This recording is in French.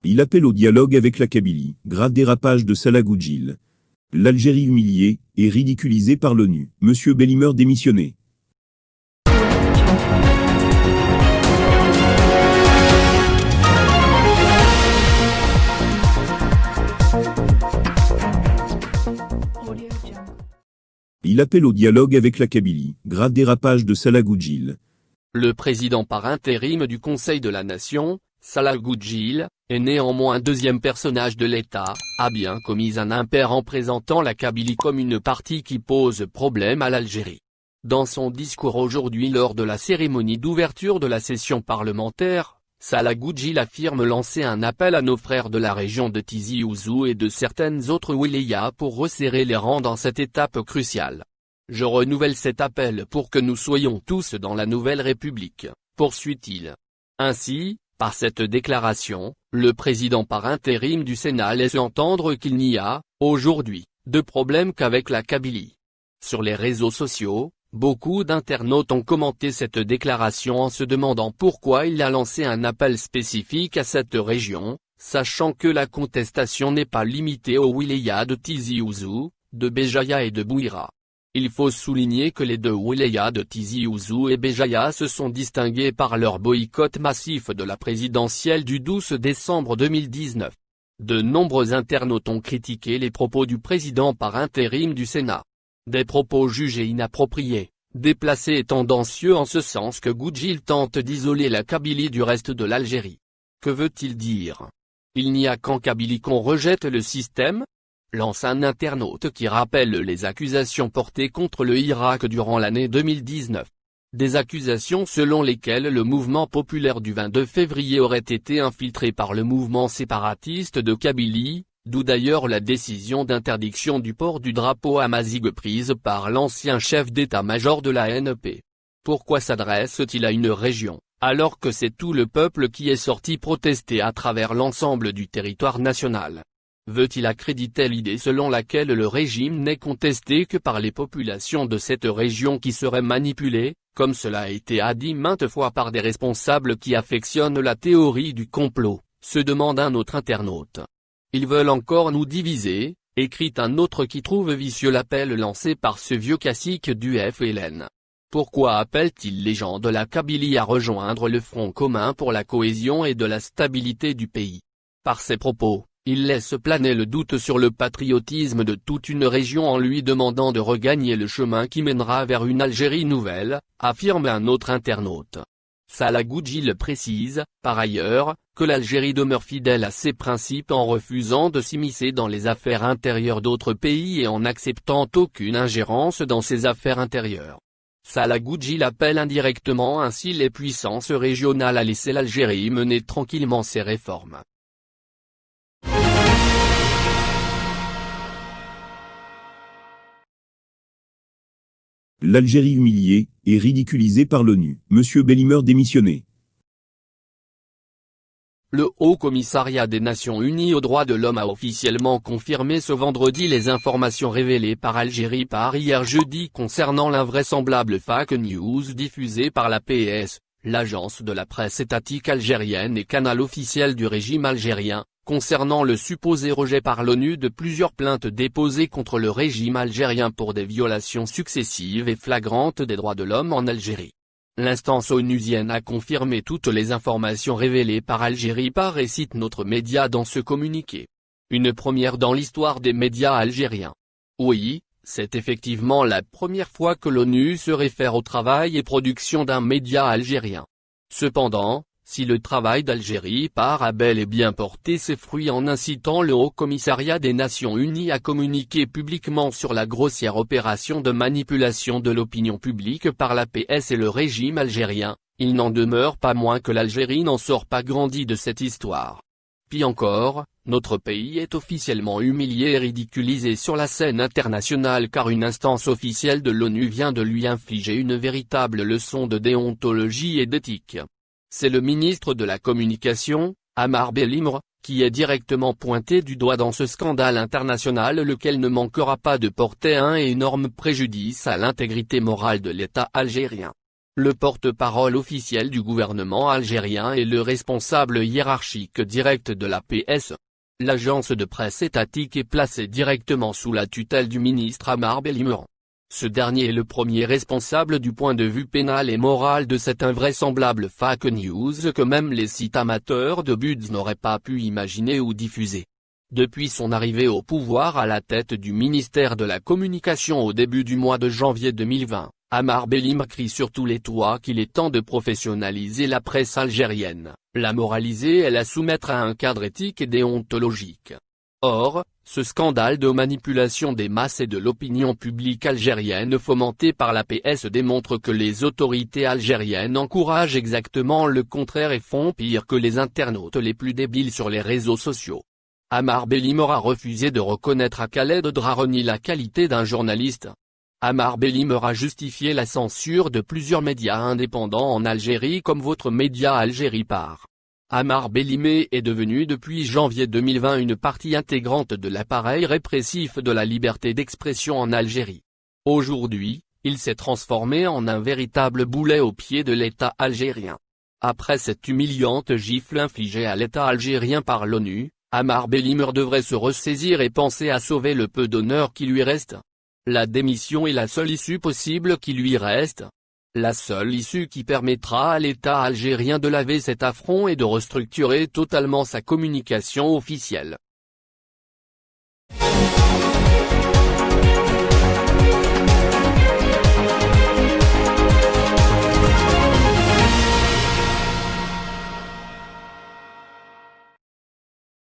Il appelle au dialogue avec la Kabylie, grave dérapage de Salah Goudjil. L'Algérie humiliée et ridiculisée par l'ONU. Monsieur Bellimer démissionné. Il appelle au dialogue avec la Kabylie, grave dérapage de Salah Goudjil. Le président par intérim du Conseil de la Nation, Salah Goudjil, est néanmoins deuxième personnage de l'État, a bien commis un impair en présentant la Kabylie comme une partie qui pose problème à l'Algérie. Dans son discours aujourd'hui lors de la cérémonie d'ouverture de la session parlementaire, Salah Goudjil affirme lancer un appel à nos frères de la région de Tizi Ouzou et de certaines autres wilayas pour resserrer les rangs dans cette étape cruciale. Je renouvelle cet appel pour que nous soyons tous dans la nouvelle République, poursuit-il. Ainsi, par cette déclaration, le président par intérim du Sénat laisse entendre qu'il n'y a, aujourd'hui, de problème qu'avec la Kabylie. Sur les réseaux sociaux, beaucoup d'internautes ont commenté cette déclaration en se demandant pourquoi il a lancé un appel spécifique à cette région, sachant que la contestation n'est pas limitée aux wilayas de Tizi Ouzou, de Béjaïa et de Bouira. Il faut souligner que les deux wilayas de Tizi Ouzou et Béjaïa se sont distingués par leur boycott massif de la présidentielle du 12 décembre 2019. De nombreux internautes ont critiqué les propos du président par intérim du Sénat. Des propos jugés inappropriés, déplacés et tendancieux en ce sens que Goudjil tente d'isoler la Kabylie du reste de l'Algérie. Que veut-il dire? Il n'y a qu'en Kabylie qu'on rejette le système? Lance un internaute qui rappelle les accusations portées contre le Irak durant l'année 2019. Des accusations selon lesquelles le mouvement populaire du 22 février aurait été infiltré par le mouvement séparatiste de Kabylie, d'où d'ailleurs la décision d'interdiction du port du drapeau amazigh prise par l'ancien chef d'état-major de la NP. Pourquoi s'adresse-t-il à une région, alors que c'est tout le peuple qui est sorti protester à travers l'ensemble du territoire national? Veut-il accréditer l'idée selon laquelle le régime n'est contesté que par les populations de cette région qui seraient manipulées, comme cela a été dit maintes fois par des responsables qui affectionnent la théorie du complot, se demande un autre internaute. Ils veulent encore nous diviser, écrit un autre qui trouve vicieux l'appel lancé par ce vieux cacique du FLN. Pourquoi appelle-t-il les gens de la Kabylie à rejoindre le Front commun pour la cohésion et de la stabilité du pays? Par ses propos, il laisse planer le doute sur le patriotisme de toute une région en lui demandant de regagner le chemin qui mènera vers une Algérie nouvelle, affirme un autre internaute. Salah Goudjil précise, par ailleurs, que l'Algérie demeure fidèle à ses principes en refusant de s'immiscer dans les affaires intérieures d'autres pays et en n'acceptant aucune ingérence dans ses affaires intérieures. Salah Goudjil appelle indirectement ainsi les puissances régionales à laisser l'Algérie mener tranquillement ses réformes. L'Algérie humiliée et ridiculisée par l'ONU. Monsieur Bellimer démissionné. Le Haut Commissariat des Nations Unies aux droits de l'homme a officiellement confirmé ce vendredi les informations révélées par Algérie par hier jeudi concernant l'invraisemblable fake news diffusée par la PS, l'agence de la presse étatique algérienne et canal officiel du régime algérien, concernant le supposé rejet par l'ONU de plusieurs plaintes déposées contre le régime algérien pour des violations successives et flagrantes des droits de l'homme en Algérie. L'instance onusienne a confirmé toutes les informations révélées par Algérie par et cite notre média dans ce communiqué. Une première dans l'histoire des médias algériens. Oui, c'est effectivement la première fois que l'ONU se réfère au travail et production d'un média algérien. Cependant, si le travail d'Algérie a bel et bien porté ses fruits en incitant le Haut Commissariat des Nations Unies à communiquer publiquement sur la grossière opération de manipulation de l'opinion publique par la PS et le régime algérien, il n'en demeure pas moins que l'Algérie n'en sort pas grandie de cette histoire. Pis encore, notre pays est officiellement humilié et ridiculisé sur la scène internationale car une instance officielle de l'ONU vient de lui infliger une véritable leçon de déontologie et d'éthique. C'est le ministre de la Communication, Ammar Bellimr, qui est directement pointé du doigt dans ce scandale international lequel ne manquera pas de porter un énorme préjudice à l'intégrité morale de l'État algérien. Le porte-parole officiel du gouvernement algérien est le responsable hiérarchique direct de l'APS. L'agence de presse étatique est placée directement sous la tutelle du ministre Ammar Bellimer. Ce dernier est le premier responsable du point de vue pénal et moral de cette invraisemblable fake news que même les sites amateurs de buts n'auraient pas pu imaginer ou diffuser. Depuis son arrivée au pouvoir à la tête du ministère de la Communication au début du mois de janvier 2020, Ammar Bellimer crie sur tous les toits qu'il est temps de professionnaliser la presse algérienne, la moraliser et la soumettre à un cadre éthique et déontologique. Or, ce scandale de manipulation des masses et de l'opinion publique algérienne fomenté par l'APS démontre que les autorités algériennes encouragent exactement le contraire et font pire que les internautes les plus débiles sur les réseaux sociaux. Ammar Bellimer a refusé de reconnaître à Khaled Draroni la qualité d'un journaliste. Ammar Bellimer a justifié la censure de plusieurs médias indépendants en Algérie comme votre média Algérie Par. Ammar Bellimer est devenu depuis janvier 2020 une partie intégrante de l'appareil répressif de la liberté d'expression en Algérie. Aujourd'hui, il s'est transformé en un véritable boulet au pied de l'État algérien. Après cette humiliante gifle infligée à l'État algérien par l'ONU, Ammar Bellimer devrait se ressaisir et penser à sauver le peu d'honneur qui lui reste. La démission est la seule issue possible qui lui reste. La seule issue qui permettra à l'État algérien de laver cet affront et de restructurer totalement sa communication officielle.